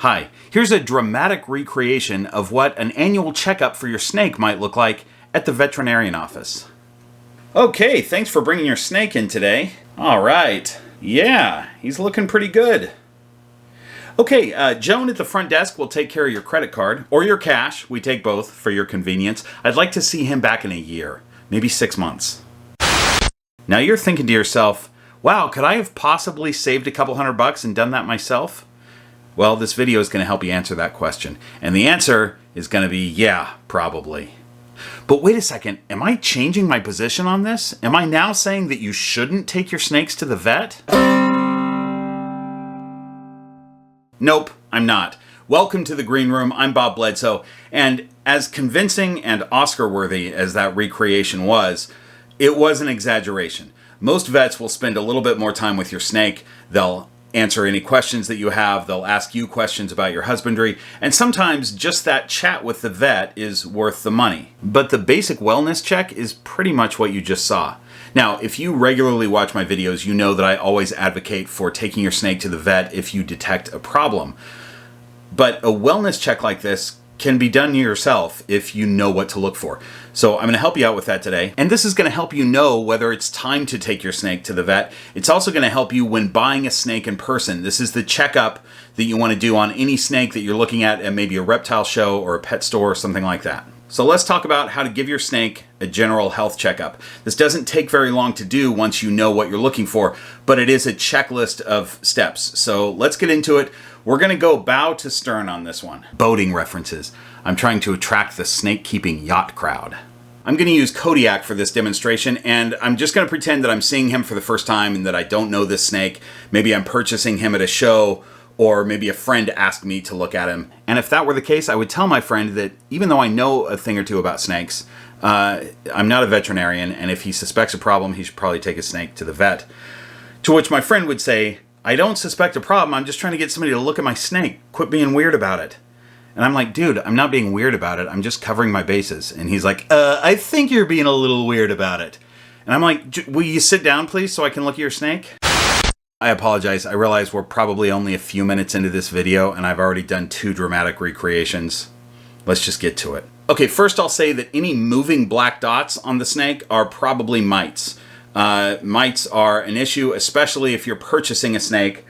Hi, here's a dramatic recreation of what an annual checkup for your snake might look like at the veterinarian office. Okay, thanks for bringing your snake in today. All right, yeah, he's looking pretty good. Okay, Joan at the front desk will take care of your credit card, or your cash. We take both for your convenience. I'd like to see him back in a year, maybe 6 months. Now you're thinking to yourself, wow, could I have possibly saved a couple $100 and done that myself? Well, this video is going to help you answer that question. And the answer is going to be, yeah, probably. But wait a second, am I changing my position on this? Am I now saying that you shouldn't take your snakes to the vet? Nope, I'm not. Welcome to the Green Room. I'm Bob Bledsoe. And as convincing and Oscar-worthy as that recreation was, it was an exaggeration. Most vets will spend a little bit more time with your snake. They'll answer any questions that you have. They'll ask you questions about your husbandry. And sometimes just that chat with the vet is worth the money. But the basic wellness check is pretty much what you just saw. Now, if you regularly watch my videos, you know that I always advocate for taking your snake to the vet if you detect a problem. But a wellness check like this can be done yourself if you know what to look for. So I'm going to help you out with that today. And this is going to help you know whether it's time to take your snake to the vet. It's also going to help you when buying a snake in person. This is the checkup that you want to do on any snake that you're looking at maybe a reptile show or a pet store or something like that. So let's talk about how to give your snake a general health checkup. This doesn't take very long to do once you know what you're looking for, but it is a checklist of steps. So let's get into it. We're going to go bow to stern on this one. Boating references. I'm trying to attract the snake-keeping yacht crowd. I'm going to use Kodiak for this demonstration, and I'm just going to pretend that I'm seeing him for the first time and that I don't know this snake. Maybe I'm purchasing him at a show, or maybe a friend asked me to look at him. And if that were the case, I would tell my friend that even though I know a thing or two about snakes, I'm not a veterinarian, and if he suspects a problem, he should probably take his snake to the vet. To which my friend would say, I don't suspect a problem, I'm just trying to get somebody to look at my snake. Quit being weird about it. And I'm like, dude, I'm not being weird about it, I'm just covering my bases. And he's like, I think you're being a little weird about it. And I'm like, will you sit down, please, so I can look at your snake? I apologize. I realize we're probably only a few minutes into this video and I've already done 2 dramatic recreations. Let's just get to it. Okay, first I'll say that any moving black dots on the snake are probably mites. Mites are an issue, especially if you're purchasing a snake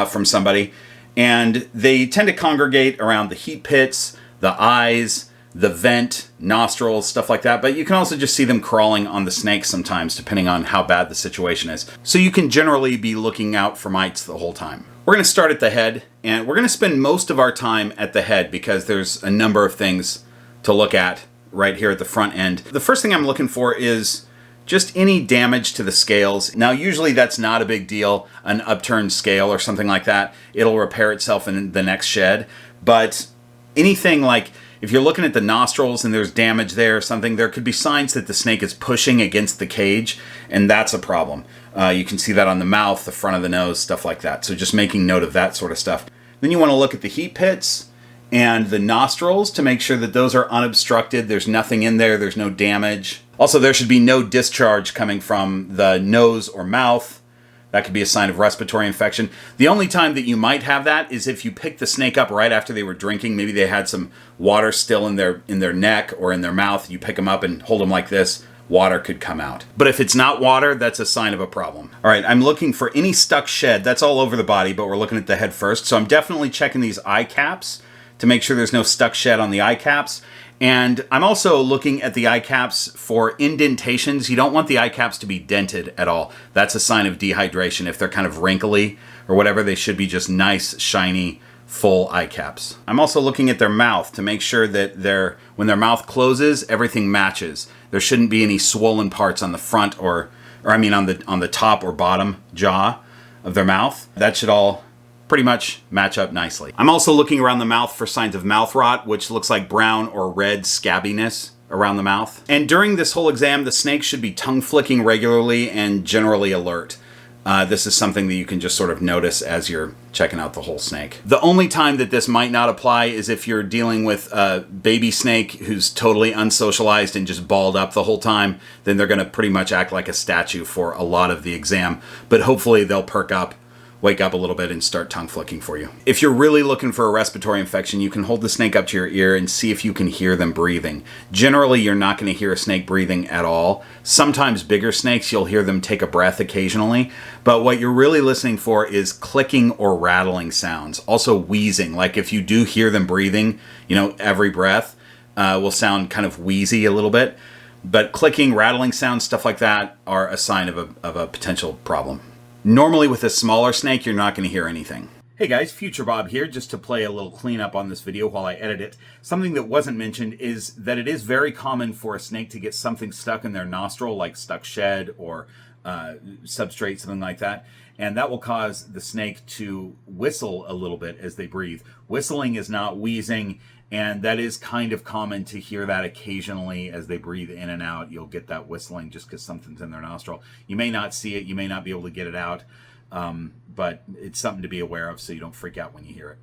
from somebody. And they tend to congregate around the heat pits, the eyes, the vent, nostrils, stuff like that. But you can also just see them crawling on the snake sometimes, depending on how bad the situation is. So you can generally be looking out for mites the whole time. We're going to start at the head, and we're going to spend most of our time at the head because there's a number of things to look at right here at the front end. The first thing I'm looking for is just any damage to the scales. Now, usually that's not a big deal, an upturned scale or something like that. It'll repair itself in the next shed. But anything like, if you're looking at the nostrils and there's damage there or something, there could be signs that the snake is pushing against the cage, and that's a problem. You can see that on the mouth, the front of the nose, stuff like that. So just making note of that sort of stuff. Then you want to look at the heat pits and the nostrils to make sure that those are unobstructed. There's nothing in there. There's no damage. Also, there should be no discharge coming from the nose or mouth. That could be a sign of respiratory infection. The only time that you might have that is if you pick the snake up right after they were drinking. Maybe they had some water still in their neck or in their mouth. You pick them up and hold them like this. Water could come out. But if it's not water, that's a sign of a problem. All right, I'm looking for any stuck shed. That's all over the body, but we're looking at the head first. So I'm definitely checking these eye caps to make sure there's no stuck shed on the eye caps. And I'm also looking at the eye caps for indentations. You don't want the eye caps to be dented at all. That's a sign of dehydration. If they're kind of wrinkly or whatever, they should be just nice, shiny, full eye caps. I'm also looking at their mouth to make sure that when their mouth closes, everything matches. There shouldn't be any swollen parts on the front or I mean on the top or bottom jaw of their mouth. That should all pretty much match up nicely. I'm also looking around the mouth for signs of mouth rot, which looks like brown or red scabbiness around the mouth. And during this whole exam, the snake should be tongue flicking regularly and generally alert. This is something that you can just sort of notice as you're checking out the whole snake. The only time that this might not apply is if you're dealing with a baby snake who's totally unsocialized and just balled up the whole time. Then they're going to pretty much act like a statue for a lot of the exam. But hopefully they'll perk up wake up a little bit and start tongue flicking for you. If you're really looking for a respiratory infection, you can hold the snake up to your ear and see if you can hear them breathing. Generally, you're not going to hear a snake breathing at all. Sometimes bigger snakes, you'll hear them take a breath occasionally, but what you're really listening for is clicking or rattling sounds. Also wheezing, like if you do hear them breathing, every breath will sound kind of wheezy a little bit, but clicking, rattling sounds, stuff like that are a sign of a potential problem. Normally with a smaller snake, you're not going to hear anything. Hey guys, Future Bob here, just to play a little cleanup on this video while I edit it. Something that wasn't mentioned is that it is very common for a snake to get something stuck in their nostril, like stuck shed or substrate, something like that. And that will cause the snake to whistle a little bit as they breathe. Whistling is not wheezing, and that is kind of common to hear that occasionally as they breathe in and out. You'll get that whistling just because something's in their nostril. You may not see it, you may not be able to get it out, but it's something to be aware of so you don't freak out when you hear it.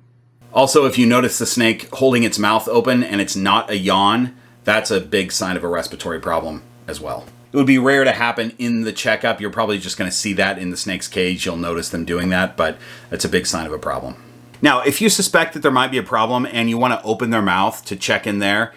Also, if you notice the snake holding its mouth open and it's not a yawn, that's a big sign of a respiratory problem as well. It would be rare to happen in the checkup. You're probably just going to see that in the snake's cage. You'll notice them doing that, but that's a big sign of a problem. Now, if you suspect that there might be a problem and you want to open their mouth to check in there,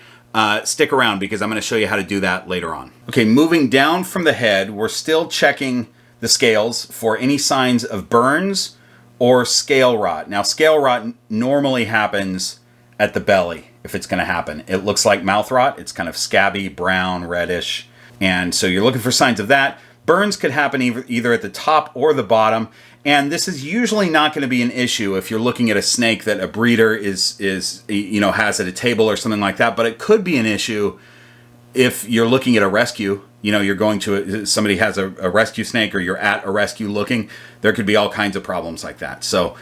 stick around because I'm going to show you how to do that later on. Okay, moving down from the head, we're still checking the scales for any signs of burns or scale rot. Now, scale rot normally happens at the belly if it's going to happen. It looks like mouth rot. It's kind of scabby, brown, reddish. And so you're looking for signs of that. Burns could happen either at the top or the bottom. And this is usually not going to be an issue if you're looking at a snake that a breeder has at a table or something like that. But it could be an issue if you're looking at a rescue. You're going to somebody has a rescue snake, or you're at a rescue looking. There could be all kinds of problems like that. So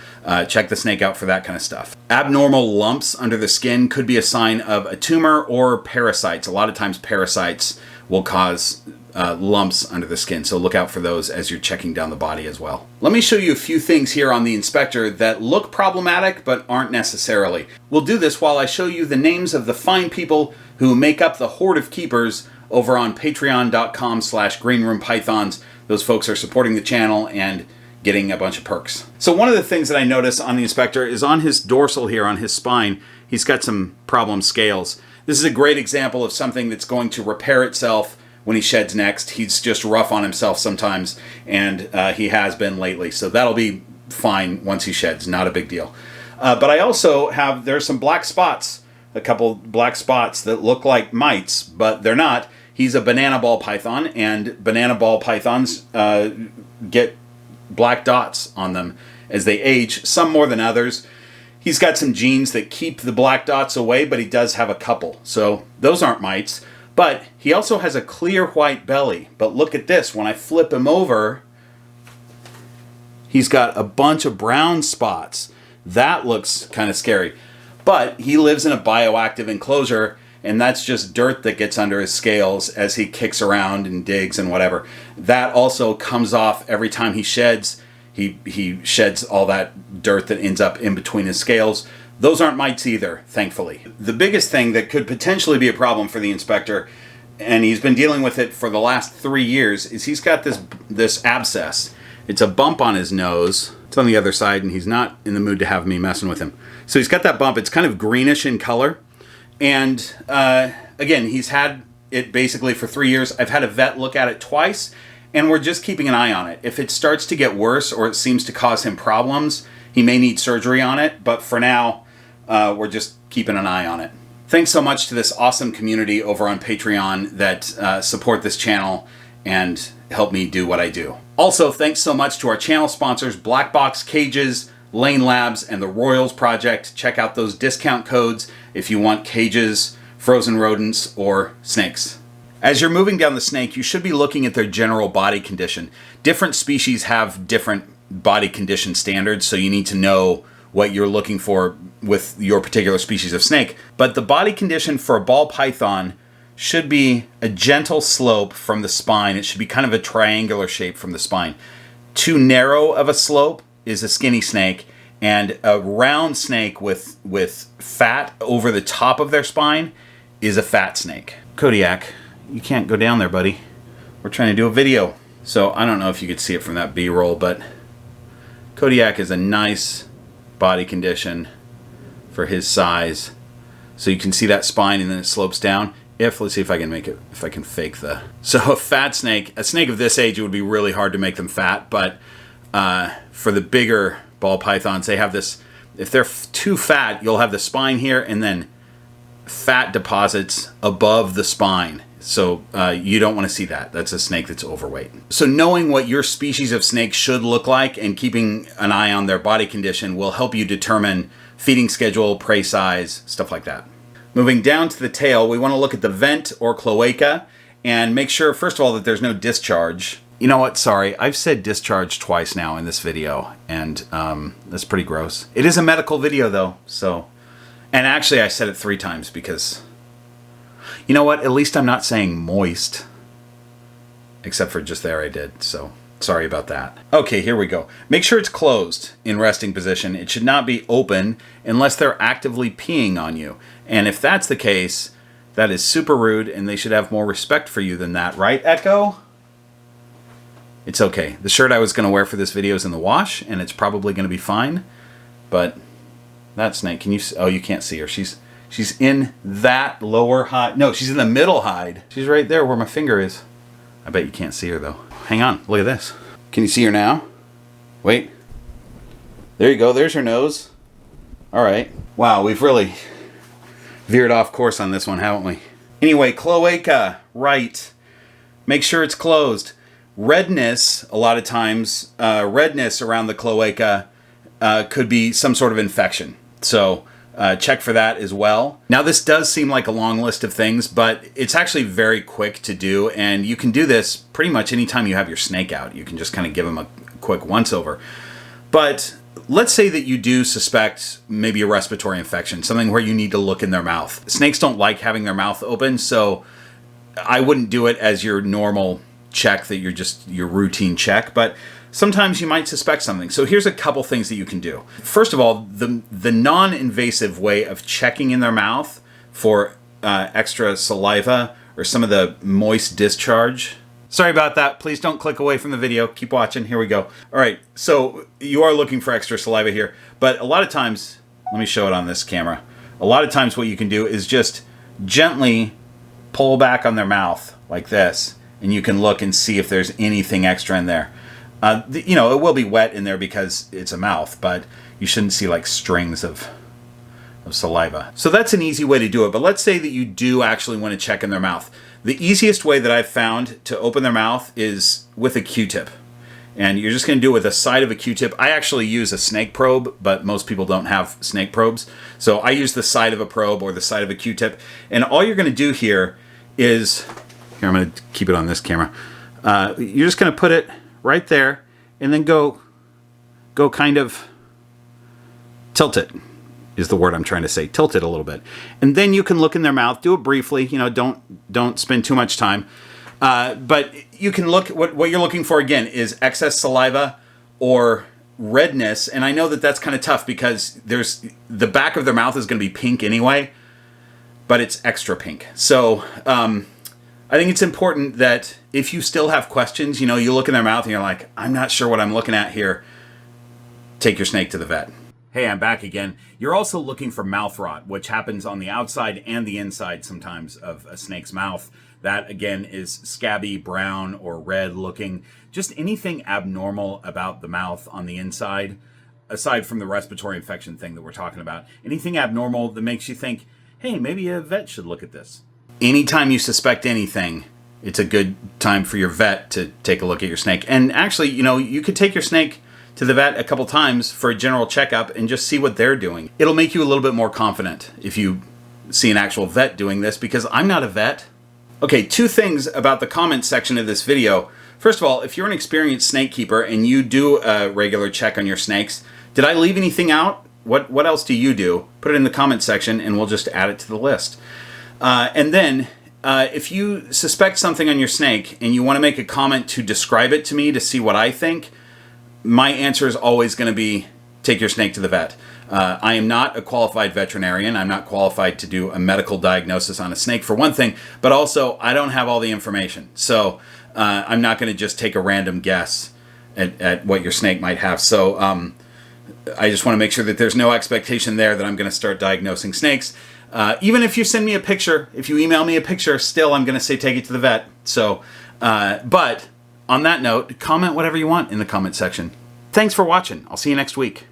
check the snake out for that kind of stuff. Abnormal lumps under the skin could be a sign of a tumor or parasites. A lot of times parasites will cause lumps under the skin, so look out for those as you're checking down the body as well. Let me show you a few things here on the inspector that look problematic but aren't necessarily. We'll do this while I show you the names of the fine people who make up the horde of keepers over on patreon.com/greenroompythons. Those folks are supporting the channel and getting a bunch of perks. So one of the things that I notice on the inspector is on his dorsal here, on his spine, he's got some problem scales. This is a great example of something that's going to repair itself when he sheds next. He's just rough on himself sometimes, and he has been lately. So that'll be fine once he sheds, not a big deal. But I also have, there's some black spots, a couple black spots that look like mites, but they're not. He's a banana ball python, and banana ball pythons get black dots on them as they age, some more than others. He's got some genes that keep the black dots away, but he does have a couple. So those aren't mites. But he also has a clear white belly. But look at this. When I flip him over, he's got a bunch of brown spots. That looks kind of scary. But he lives in a bioactive enclosure, and that's just dirt that gets under his scales as he kicks around and digs and whatever. That also comes off every time he sheds. He sheds all that dirt that ends up in between his scales. Those aren't mites either, thankfully. The biggest thing that could potentially be a problem for the inspector, and he's been dealing with it for the last 3 years, is he's got this abscess. It's a bump on his nose. It's on the other side, and he's not in the mood to have me messing with him. So he's got that bump. It's kind of greenish in color. And again, he's had it basically for 3 years. I've had a vet look at it twice, and we're just keeping an eye on it. If it starts to get worse or it seems to cause him problems, he may need surgery on it. But for now, we're just keeping an eye on it. Thanks so much to this awesome community over on Patreon that support this channel and help me do what I do. Also, thanks so much to our channel sponsors, Black Box Cages, Lane Labs, and the Royals Project. Check out those discount codes if you want cages, frozen rodents, or snakes. As you're moving down the snake, you should be looking at their general body condition. Different species have different body condition standards, so you need to know what you're looking for with your particular species of snake. But the body condition for a ball python should be a gentle slope from the spine. It should be kind of a triangular shape from the spine. Too narrow of a slope is a skinny snake, and a round snake with fat over the top of their spine is a fat snake. Kodiak, you can't go down there, buddy. We're trying to do a video. So I don't know if you could see it from that B-roll, but Kodiak is a nice body condition for his size. So you can see that spine and then it slopes down. Let's see if I can make it, if I can fake the... So a fat snake, a snake of this age, it would be really hard to make them fat, but for the bigger ball pythons, they have this, if they're too fat, you'll have the spine here and then fat deposits above the spine. So you don't want to see that. That's a snake that's overweight. So knowing what your species of snake should look like and keeping an eye on their body condition will help you determine feeding schedule, prey size, stuff like that. Moving down to the tail, we want to look at the vent or cloaca and make sure, first of all, that there's no discharge. You know what? Sorry, I've said discharge twice now in this video, and that's pretty gross. It is a medical video, though, so... And actually, I said it 3 times because... You know what? At least I'm not saying moist. Except for just there I did, so... Sorry about that. Okay, here we go. Make sure it's closed in resting position. It should not be open unless they're actively peeing on you. And if that's the case, that is super rude and they should have more respect for you than that, right, Echo? It's okay. The shirt I was going to wear for this video is in the wash and it's probably going to be fine. But that snake, can you... Oh, you can't see her. She's in that lower hide. No, she's in the middle hide. She's right there where my finger is. I bet you can't see her though. Hang on, look at this. Can you see her now? Wait. There you go, there's her nose. Alright. Wow, we've really veered off course on this one, haven't we? Anyway, cloaca, right. Make sure it's closed. Redness, a lot of times, redness around the cloaca could be some sort of infection. So, check for that as well. Now this does seem like a long list of things, but it's actually very quick to do, and you can do this pretty much anytime you have your snake out. You can just kind of give them a quick once-over. But let's say that you do suspect maybe a respiratory infection, something where you need to look in their mouth. Snakes don't like having their mouth open, so I wouldn't do it as your normal check, that your routine check, but sometimes you might suspect something. So here's a couple things that you can do. First of all, the non-invasive way of checking in their mouth for extra saliva or some of the moist discharge. Sorry about that. Please don't click away from the video. Keep watching. Here we go. All right. So you are looking for extra saliva here, but a lot of times, let me show it on this camera. A lot of times what you can do is just gently pull back on their mouth like this, and you can look and see if there's anything extra in there. You know, it will be wet in there because it's a mouth, but you shouldn't see like strings of saliva. So that's an easy way to do it. But let's say that you do actually want to check in their mouth. The easiest way that I've found to open their mouth is with a Q-tip. And you're just going to do it with the side of a Q-tip. I actually use a snake probe, but most people don't have snake probes. So I use the side of a probe or the side of a Q-tip. And all you're going to do here is... Here, I'm going to keep it on this camera. You're just going to put it right there, and then go kind of tilt it, is the word I'm trying to say. Tilt it a little bit. And then you can look in their mouth. Do it briefly. You know, don't spend too much time. But you can look, what you're looking for, again, is excess saliva or redness. And I know that that's kind of tough because the back of their mouth is going to be pink anyway, but it's extra pink. So, I think it's important that if you still have questions, you know, you look in their mouth and you're like, I'm not sure what I'm looking at here, take your snake to the vet. Hey, I'm back again. You're also looking for mouth rot, which happens on the outside and the inside sometimes of a snake's mouth. That, again, is scabby, brown, or red looking. Just anything abnormal about the mouth on the inside, aside from the respiratory infection thing that we're talking about. Anything abnormal that makes you think, hey, maybe a vet should look at this. Anytime you suspect anything, it's a good time for your vet to take a look at your snake. And actually, you know, you could take your snake to the vet a couple times for a general checkup and just see what they're doing. It'll make you a little bit more confident if you see an actual vet doing this, because I'm not a vet. Okay, 2 things about the comment section of this video. First of all, if you're an experienced snake keeper and you do a regular check on your snakes, did I leave anything out? What else do you do? Put it in the comment section and we'll just add it to the list. And then, if you suspect something on your snake and you want to make a comment to describe it to me to see what I think, my answer is always going to be, take your snake to the vet. I am not a qualified veterinarian. I'm not qualified to do a medical diagnosis on a snake, for one thing, but also I don't have all the information. So I'm not going to just take a random guess at what your snake might have. So I just want to make sure that there's no expectation there that I'm going to start diagnosing snakes. Even if you send me a picture, if you email me a picture, still I'm going to say take it to the vet. So, but on that note, comment whatever you want in the comment section. Thanks for watching. I'll see you next week.